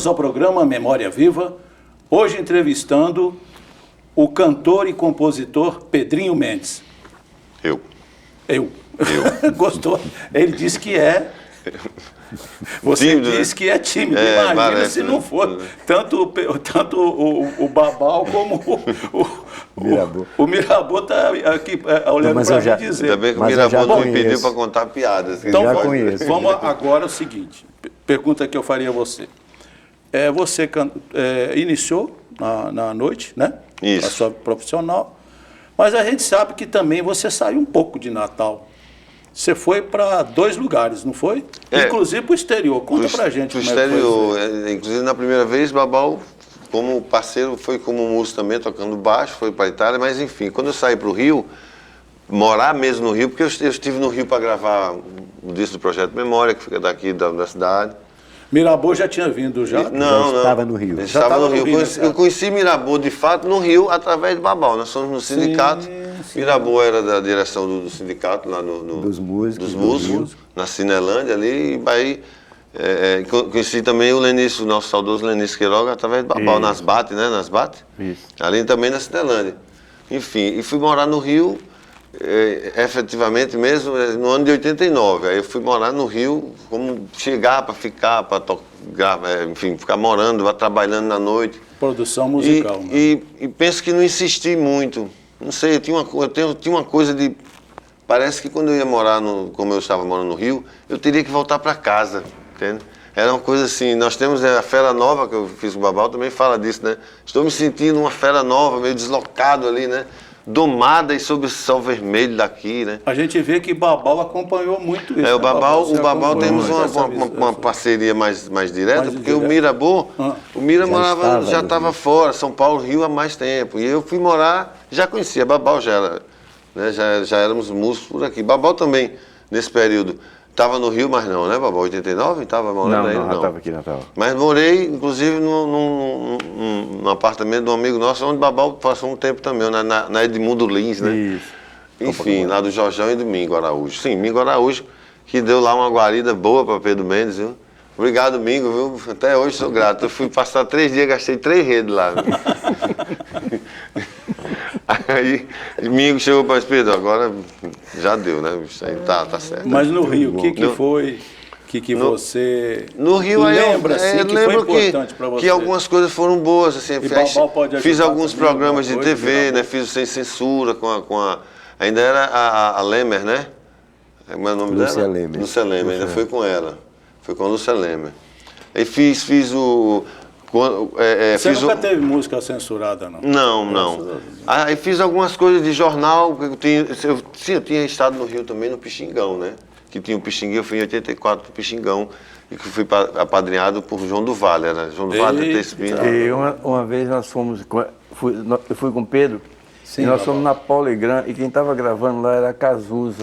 Voltamos ao programa Memória Viva, hoje entrevistando o cantor e compositor Pedrinho Mendes. Eu. Gostou? Ele disse que é. Você Tímido, disse né? que é tímido. Imagina Parece, se não for. Tanto o Babal como o Mirabô está aqui olhando para mim dizer. Ainda bem que o Mirabô não me pediu para contar piadas. Então, já conheço. Vamos agora ao seguinte. Pergunta que eu faria a você. Você iniciou na noite, né? Isso. A sua profissional. Mas a gente sabe que também você saiu um pouco de Natal. Você foi para 2 lugares, não foi? Inclusive para o exterior. Conta para a gente como exterior. Inclusive, na primeira vez, Babal, como parceiro, foi como músico também, tocando baixo, foi para a Itália. Mas, enfim, quando eu saí para o Rio, morar mesmo no Rio, porque eu estive no Rio para gravar o disco do Projeto Memória, que fica daqui da cidade. Mirabô já tinha vindo já? Não. Estava no Rio. Já estava no Rio. Eu conheci Mirabô, de fato, no Rio, através de Babal. Nós somos no sindicato. Sim. Mirabô era da direção do sindicato, lá dos músicos, na Cinelândia ali. E aí, conheci também o Lenício, o nosso saudoso Lenício Queiroga, através de Babal, nas BAT, né? Nas BAT. Isso. Ali também na Cinelândia. Enfim, e fui morar no Rio, efetivamente mesmo, no ano de 89. Aí eu fui morar no Rio, como chegar para ficar, para enfim, ficar morando, trabalhando na noite. Produção musical. E penso que não insisti muito. Não sei, eu tinha uma coisa de... Parece que quando eu ia morar, como eu estava morando no Rio, eu teria que voltar para casa, entende? Era uma coisa assim, nós temos a Fera Nova, que eu fiz com o Babal, também fala disso, né? Estou me sentindo uma fera nova, meio deslocado ali, né? Domada e sob o sol vermelho daqui, né? A gente vê que Babal acompanhou muito isso. O Babal temos uma parceria mais direta, porque o Mirabô, o Mira já estava fora, São Paulo, Rio há mais tempo. E eu fui morar, já conhecia, Babal já era, né? Já éramos músicos por aqui. Babal também, nesse período, estava no Rio, mas não, né, Babal? 89? Estava morando aí? Não, estava aqui na Natal. Mas morei, inclusive, num apartamento de um amigo nosso, onde Babal passou um tempo também, na Edmundo Lins, né? Isso. Enfim, lá do Jorjão e do Mingo Araújo. Sim, Mingo Araújo, que deu lá uma guarida boa para Pedro Mendes, viu? Obrigado, Mingo, viu? Até hoje sou grato. Eu fui passar 3 dias, gastei 3 redes lá. Aí, Mingo chegou para Pedro, agora já deu, né? Isso aí tá certo. Mas no Rio, o que foi que você no Rio lembra, assim, eu que lembro foi importante para você? Que algumas coisas foram boas, assim. Fiz alguns programas de coisa, TV, né? Fiz o Sem Censura ainda era a Lemer, né? Como é o nome Lúcia dela? Lemer. Lúcia Lemer, ainda foi com ela. Foi com a Lúcia Lemer. Aí fiz o... Você nunca teve música censurada, não? Não. Aí fiz algumas coisas de jornal. Eu tinha estado no Rio também, no Pixingão, né? Que tinha o Pixinguinho, eu fui em 84 pro Pixingão, e que fui apadrinhado por João do Vale, era João do Vale de Espírito. E uma vez nós fomos, eu fui com o Pedro, sim, e nós fomos na Poligram, e quem estava gravando lá era Cazuza.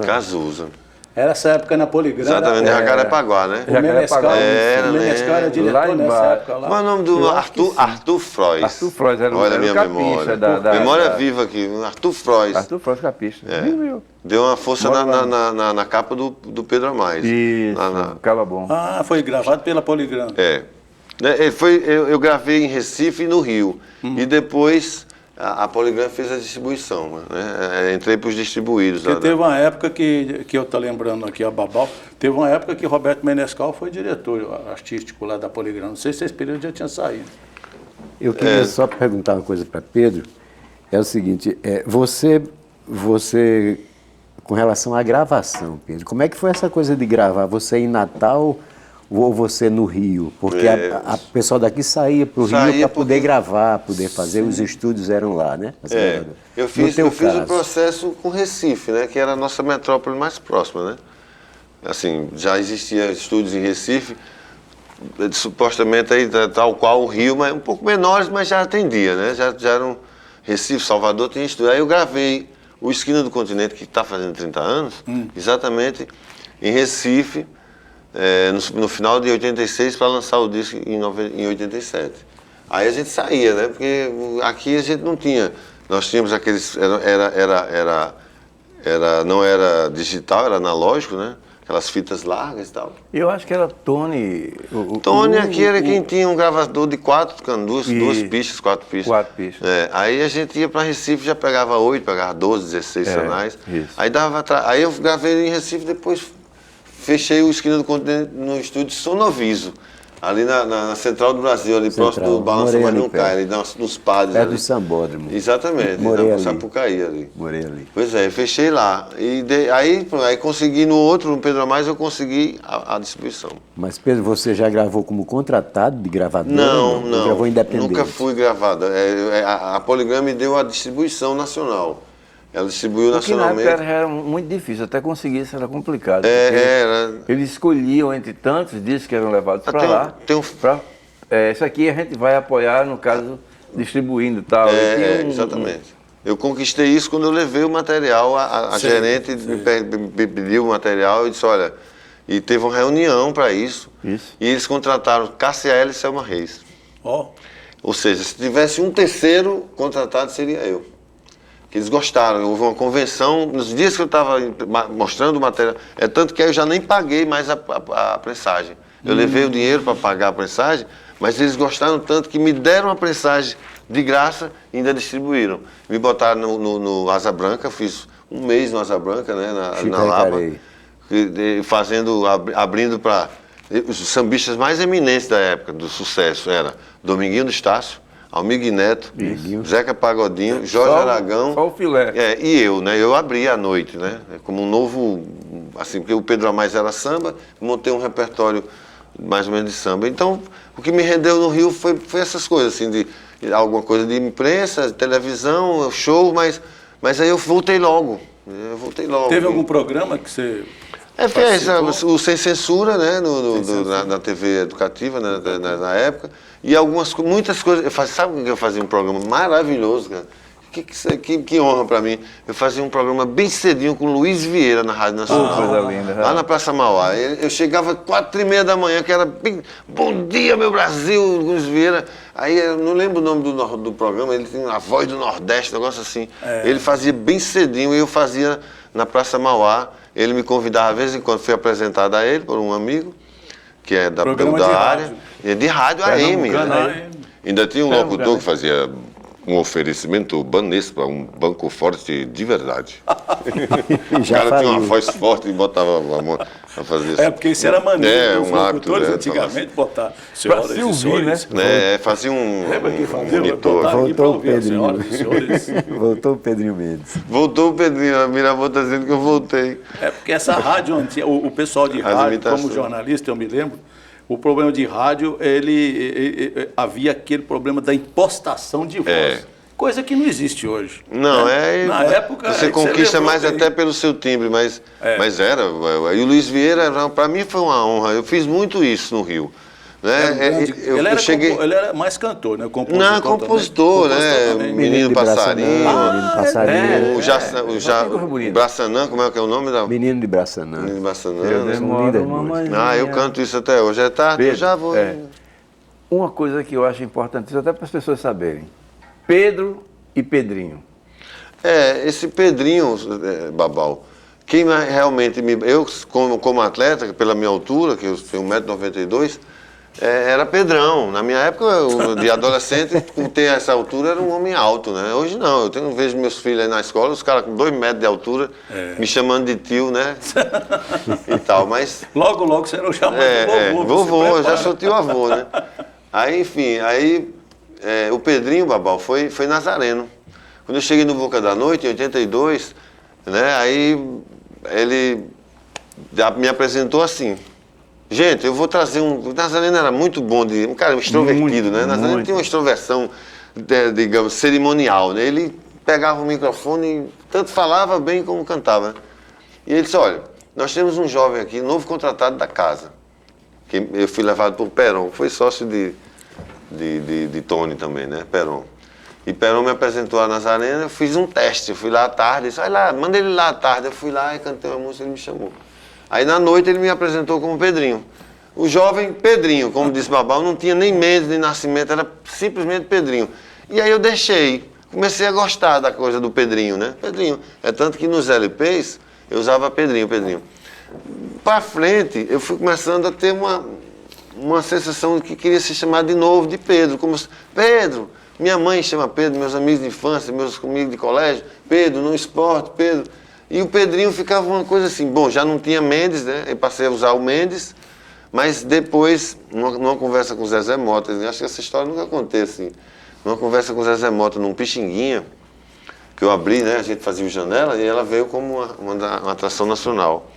Era essa época na Poligram. Exatamente, Jacarepaguá, né? O Menescal era diretor lá nessa época lá. Qual é o nome do Arthur Frois? Arthur Frois era Olha a minha capista memória. Memória viva aqui, Arthur Frois. Arthur Frois, capista. Deu uma força na capa do Pedro Amais. Isso, ficava bom. Foi gravado pela Poligram. Eu gravei em Recife e no Rio. E depois... A Poligram fez a distribuição, né? Entrei para os distribuídos. Porque teve uma época que eu estou lembrando aqui, a Babal, teve uma época que Roberto Menescal foi diretor artístico lá da Poligram. Não sei se esse período já tinha saído. Eu queria só perguntar uma coisa para Pedro. É o seguinte, você, com relação à gravação, Pedro, como é que foi essa coisa de gravar? Você em Natal ou você no Rio? Porque a pessoal daqui saía para o Rio para poder gravar, poder fazer, os estúdios eram lá, né? Eu fiz o processo com Recife, né? Que era a nossa metrópole mais próxima, né? Assim, já existiam estúdios em Recife, supostamente aí, tal qual o Rio, mas um pouco menores, mas já atendia, né? Já eram Recife, Salvador, tinha estúdio. Aí eu gravei o Esquina do Continente, que está fazendo 30 anos, exatamente em Recife, no final de 86 para lançar o disco em 87. Aí a gente saía, né? Porque aqui a gente não tinha. Nós tínhamos aqueles... não era digital, era analógico, né? aquelas fitas largas e tal. Eu acho que era Tony. Tony aqui era quem tinha um gravador de 4 canos, duas pistas, 4 pistas. 4 pistas. Aí a gente ia para Recife, já pegava 8, pegava 12, 16 canais. Isso. Aí eu gravei em Recife, depois fechei o Esquina do Continente no estúdio Sonoviso. Ali na Central do Brasil, ali próximo do Balanço Mas Não Cai, ali nos padres. Perto do Sambódromo. Exatamente, na Sapucaí ali. Morei ali. Pois é, fechei lá. Aí consegui no Pedro Amais, eu consegui a distribuição. Mas Pedro, você já gravou como contratado de gravadora? Não. Gravou independente? Nunca fui gravado. A Poligram me deu a distribuição nacional. Ela distribuiu nacionalmente. Na época era muito difícil, até conseguir isso era complicado. Era. Eles escolhiam entre tantos discos que eram levados para lá. Isso aqui a gente vai apoiar, no caso, distribuindo e tal. Exatamente. Eu conquistei isso quando eu levei o material, a gerente me pediu o material e disse, olha, e teve uma reunião para isso. E eles contrataram Cássia Eller e Selma Reis. Ou seja, se tivesse um terceiro contratado, seria eu. Que eles gostaram, houve uma convenção, nos dias que eu estava mostrando o material, tanto que eu já nem paguei mais a prensagem. Eu levei o dinheiro para pagar a prensagem, mas eles gostaram tanto que me deram a prensagem de graça e ainda distribuíram. Me botaram no Asa Branca, fiz um mês no Asa Branca, né, na Lapa, abrindo para os sambistas mais eminentes da época, do sucesso, era Dominguinho do Estácio, Almir Neto, Zeca Pagodinho, Jorge Aragão. Só o filé. E eu, né? Eu abri à noite, né? Como um novo, assim, porque o Pedro Amais era samba, montei um repertório mais ou menos de samba. Então, o que me rendeu no Rio foi essas coisas, assim, de alguma coisa de imprensa, de televisão, show, mas aí eu voltei logo. Teve algum programa que você... fez o Sem Censura, né, na TV educativa, né, na época, e muitas coisas. Sabe que eu fazia um programa maravilhoso, cara? Que honra para mim. Eu fazia um programa bem cedinho com o Luiz Vieira na Rádio Nacional. Coisa linda. Lá na Praça Mauá. Eu chegava 4h30 da manhã, que era bem... Bom dia, meu Brasil, Luiz Vieira. Aí eu não lembro o nome do programa, ele tem a voz do Nordeste, um negócio assim. Ele fazia bem cedinho e eu fazia na Praça Mauá. Ele me convidava, de vez em quando, fui apresentado a ele por um amigo, que é da área. De rádio AM. Né? Ainda tinha um locutor que fazia um oferecimento Banespa, um banco forte de verdade. O cara tinha uma voz forte e botava a mão a fazer isso. Porque isso era maneiro. Os locutores antigamente botavam. Para se ouvir, né? Fazia um monitor. Voltou o Pedrinho. Voltou o Pedrinho Mendes. Voltou o Pedrinho. A Mirabô está dizendo que eu voltei. Porque essa rádio, o pessoal de rádio, como jornalista, eu me lembro, o problema de rádio, havia aquele problema da impostação de voz. Coisa que não existe hoje. Não, na época... Você conquista mais até pelo seu timbre, mas era. E o Luiz Vieira, para mim, foi uma honra. Eu fiz muito isso no Rio. Né? Ele era mais cantor, né? Compositor, né? Menino Passarinho. O Braçanã, como é que é o nome? Menino de Braçanã. Menino de Braçanã. Eu canto isso até hoje. É tarde, eu já vou. Uma coisa que eu acho importante, até para as pessoas saberem. Pedro e Pedrinho. Esse Pedrinho, Babal, quem realmente eu, como atleta, pela minha altura, que eu tenho 1,92 m, era Pedrão. Na minha época, de adolescente, por ter essa altura, era um homem alto, né? Hoje não, eu vejo meus filhos aí na escola, os caras com 2 metros de altura, me chamando de tio, né? E tal, mas... Logo serão chamados de vovô. Vovô, eu já sou tio avô, né? Aí, enfim, o Pedrinho, Babal, foi Nazareno. Quando eu cheguei no Boca da Noite, em 82, né? Aí ele me apresentou assim... Gente, eu vou trazer o Nazareno era muito bom, um cara extrovertido, né? Nazareno tinha uma extroversão, digamos, cerimonial, né? Ele pegava o microfone e tanto falava bem como cantava. E ele disse, olha, nós temos um jovem aqui, novo contratado da casa. Que eu fui levado por Peron, que foi sócio de Tony também, né? Peron. E Peron me apresentou a Nazareno, eu fiz um teste, eu fui lá à tarde, disse, olha lá, manda ele lá à tarde. Eu fui lá e cantei uma música, ele me chamou. Aí na noite ele me apresentou como Pedrinho. O jovem Pedrinho, como disse Babal, não tinha nem mês de nascimento, era simplesmente Pedrinho. E aí eu comecei a gostar da coisa do Pedrinho, né? Pedrinho. É tanto que nos LPs eu usava Pedrinho. para frente, eu fui começando a ter uma sensação de que queria se chamar de novo de Pedro. Como Pedro, minha mãe chama Pedro, meus amigos de infância, meus amigos de colégio, Pedro, no esporte, Pedro. E o Pedrinho ficava uma coisa assim, bom, já não tinha Mendes, né? Eu passei a usar o Mendes, mas depois, numa conversa com o Zezé Mota, acho que essa história nunca contei assim, numa conversa com o Zezé Mota num Pixinguinha, que eu abri, né? A gente fazia o Janela e ela veio como uma atração nacional.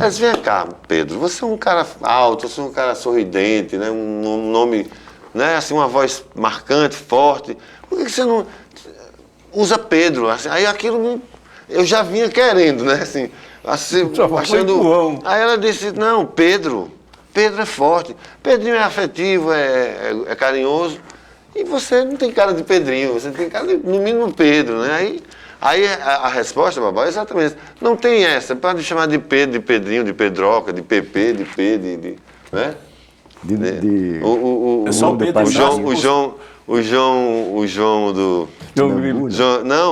Ela disse, vem cá, Pedro, você é um cara alto, você é um cara sorridente, né? Um nome, né? Assim, uma voz marcante, forte. Por que você não usa Pedro? Assim, aí aquilo eu já vinha querendo, né? Assim, achando. Aí ela disse, não, Pedro é forte. Pedrinho é afetivo, é carinhoso. E você não tem cara de Pedrinho, você tem cara de, no mínimo, Pedro, né? Aí a resposta, Babá, é exatamente. Não tem essa. Pode chamar de Pedro, de Pedrinho, de Pedroca, de Pepe, de P, né? O João do...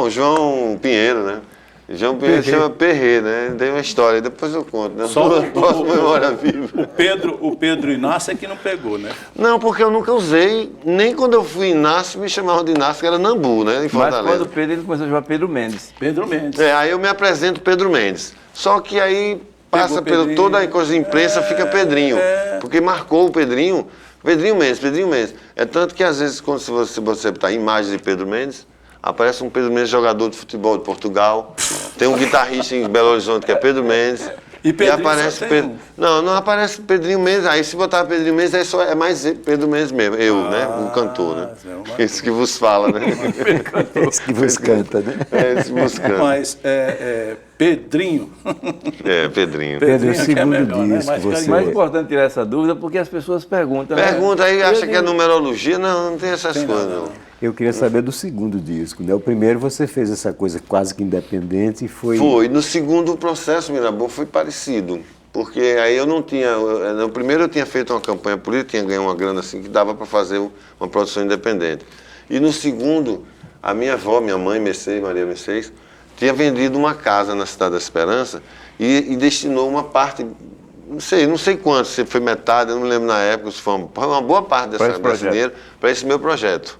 o João Pinheiro, né? João Pinheiro chama Perrê, né? Tem uma história, depois eu conto, né? Só o Memória Viva. O Pedro Inácio é que não pegou, né? Não, porque eu nunca usei, nem quando eu fui Inácio, me chamavam de Inácio, que era Nambu, né? Em Fortaleza. Mas quando o Pedro, ele começou a chamar Pedro Mendes. Pedro Mendes. Aí eu me apresento Pedro Mendes. Só que aí passa por toda a coisa de imprensa, fica Pedrinho. Porque marcou o Pedrinho Mendes. É tanto que às vezes, quando você botar imagens de Pedro Mendes, aparece um Pedro Mendes, jogador de futebol de Portugal. Tem um guitarrista em Belo Horizonte que é Pedro Mendes. E aparece Pedro. Não aparece Pedrinho Mendes. Aí se botar Pedrinho Mendes, é mais Pedro Mendes mesmo. Né? O cantor, né? Esse que vos fala, né? Esse que vos canta, né? Esse que vos canta. Mas Pedrinho. Pedrinho. Pedro, o segundo disco. É mais importante tirar essa dúvida porque as pessoas perguntam. Pergunta aí, acha que é numerologia? Não tem essas coisas, não. Eu queria saber do segundo disco, né? O primeiro você fez essa coisa quase que independente e foi... Foi. No segundo processo, Mirabô, foi parecido. Porque aí eu não tinha... No primeiro eu tinha feito uma campanha política, tinha ganho uma grana assim que dava para fazer uma produção independente. E no segundo, a minha avó, minha mãe, Maria Mercedes, tinha vendido uma casa na Cidade da Esperança e destinou uma parte... Não sei quanto, se foi metade, eu não me lembro na época, se foi uma boa parte desse dinheiro para esse meu projeto.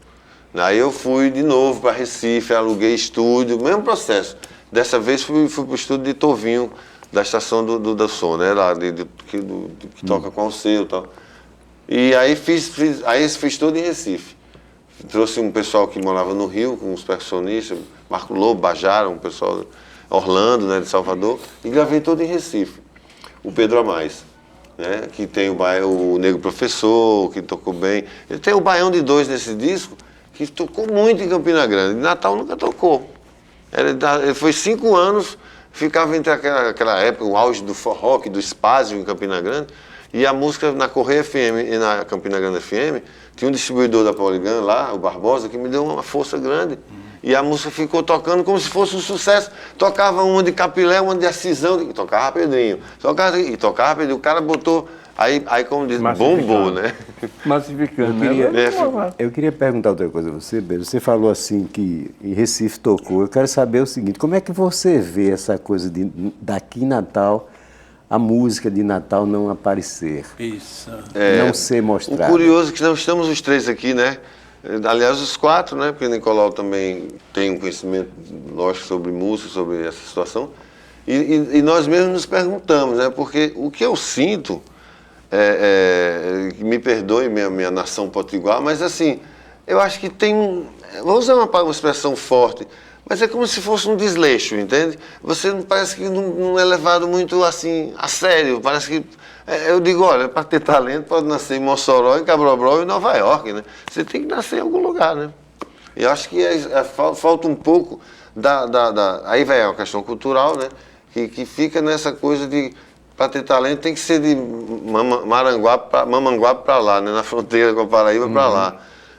Aí eu fui de novo para Recife, aluguei estúdio, mesmo processo. Dessa vez fui para o estúdio de Tovinho, da estação do som, né? Lá, que toca com o seu e tal. E aí fiz tudo em Recife. Trouxe um pessoal que morava no Rio, com os percussionistas, Marco Lobo, Bajara, um pessoal, Orlando, né, de Salvador, e gravei todo em Recife. O Pedro Amais, né? Que tem o Negro Professor, que tocou bem. Ele tem o Baião de Dois nesse disco, que tocou muito em Campina Grande. Em Natal nunca tocou. Ele foi 5 anos, ficava entre aquela época, o auge do forró, do Espásio em Campina Grande, e a música na Correia FM e na Campina Grande FM, tinha um distribuidor da Poligan lá, o Barbosa, que me deu uma força grande. E a música ficou tocando como se fosse um sucesso. Tocava uma de Capilé, uma de Acisão, e tocava Pedrinho. Tocava Pedrinho. O cara botou... Aí como diz, bombou, né? Massificando. Eu queria perguntar outra coisa a você, Pedro. Você falou assim que em Recife tocou. Eu quero saber o seguinte, como é que você vê essa coisa daqui em Natal, a música de Natal não aparecer? Isso. Não ser mostrada. O curioso é que nós estamos os 3 aqui, né? Aliás, os 4, né? Porque o Nicolau também tem um conhecimento, lógico, sobre música, sobre essa situação. E nós mesmos nos perguntamos, né? Porque o que eu sinto... me perdoe minha nação potiguar, mas assim, eu acho que tem vou usar uma expressão forte, mas é como se fosse um desleixo, entende? Você parece que não é levado muito assim, a sério, parece que, eu digo, olha, para ter talento pode nascer em Mossoró, em Cabrobró e em Nova York, né? Você tem que nascer em algum lugar, né? E eu acho que falta um pouco aí vai a questão cultural, né? Que fica nessa coisa de para ter talento tem que ser de Mamanguape para lá, né? Na fronteira com a Paraíba para lá.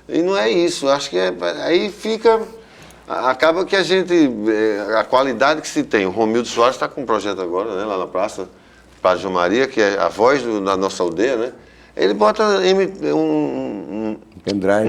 E não é isso, acho que aí fica... Acaba que a qualidade que se tem. O Romildo Soares está com um projeto agora, né? Lá na Praça Padre João Maria, que é a voz da nossa aldeia, né? Ele bota um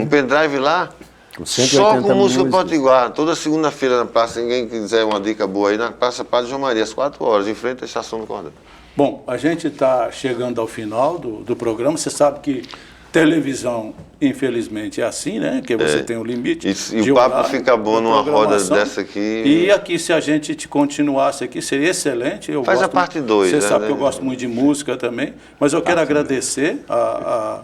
pendrive lá Com 180 só com música músicas. potiguar. Toda segunda-feira na praça, ninguém quiser uma dica boa aí, na Praça Padre João Maria, às 4 horas, em frente à Estação do Cordão. Bom, a gente está chegando ao final do programa. Você sabe que televisão, infelizmente, é assim, né? Que você tem um limite. E o papo fica bom numa roda dessa aqui. E aqui, se a gente continuasse aqui, seria excelente. Faz a parte 2. Você sabe que eu gosto muito de música também. Mas eu quero agradecer a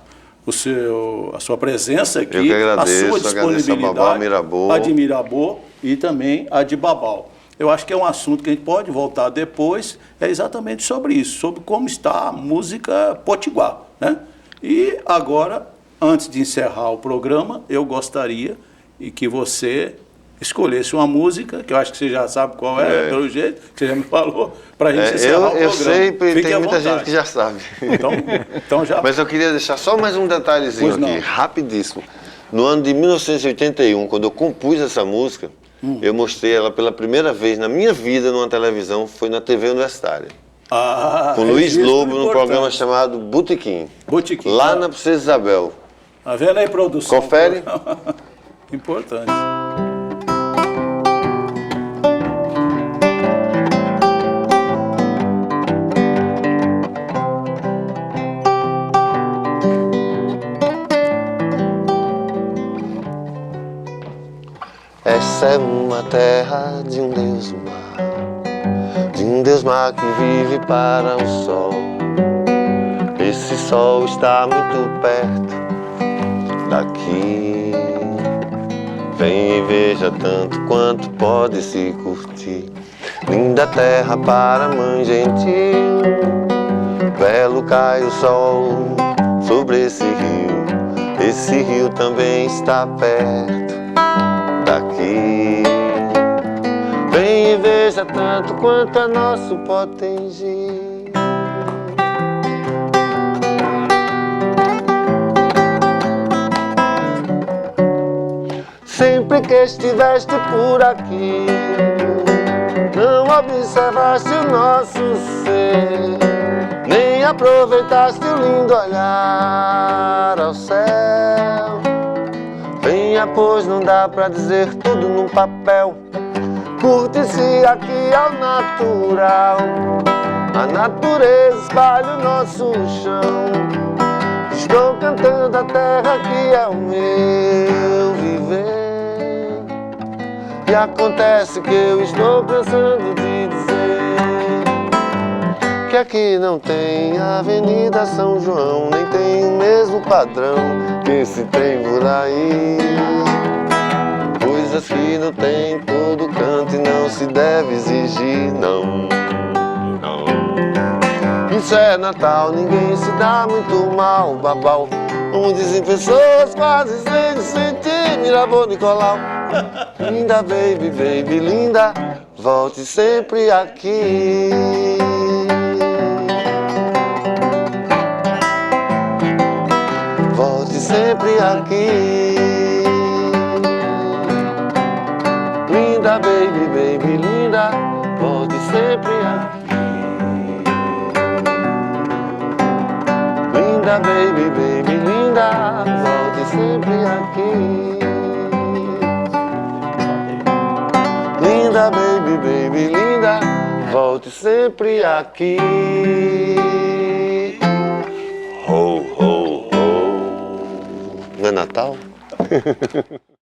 sua presença aqui, eu que agradeço, a sua disponibilidade, a de Mirabô e também a de Babal. Eu acho que é um assunto que a gente pode voltar depois, é exatamente sobre isso, sobre como está a música potiguar, né? E agora, antes de encerrar o programa, eu gostaria que você escolhesse uma música, que eu acho que você já sabe qual é, pelo jeito, que você já me falou, para a gente encerrar o programa. Eu sei, tem muita gente que já sabe. Então já... Mas eu queria deixar só mais um detalhezinho aqui, rapidíssimo. No ano de 1981, quando eu compus essa música, eu mostrei ela pela primeira vez na minha vida numa televisão, foi na TV Universitária. Com Luiz Lobo, num programa chamado Botequim. Lá na Princesa Isabel. Tá vendo aí, produção? Confere. Importante. Essa é uma terra de um Deus mar, de um Deus mar que vive para o sol. Esse sol está muito perto daqui. Vem e veja tanto quanto pode se curtir. Linda terra para a mãe gentil. Belo cai o sol sobre esse rio. Esse rio também está perto daqui. Vem e veja tanto quanto é nosso Potengi. Sempre que estiveste por aqui, não observaste o nosso ser, nem aproveitaste o lindo olhar ao céu. Venha, pois não dá pra dizer tudo num papel. Curte-se aqui ao natural. A natureza espalha o nosso chão. Estou cantando a terra que é o meu viver. E acontece que eu estou pensando de dizer que aqui não tem Avenida São João, nem tem o mesmo padrão que se tem por aí. Coisas que não tem em todo canto e não se deve exigir, não. Isso é Natal, ninguém se dá muito mal, babau. Como dizem pessoas quase sem sentir, Mirabô, Nicolau. Linda, baby, baby, linda, volte sempre aqui. Volte sempre aqui. Linda, baby, baby, linda, volte sempre aqui. Linda, baby, baby, linda, volte sempre aqui. Linda, baby, baby, linda, volte sempre aqui. Ho, ho, ho. Não é Natal?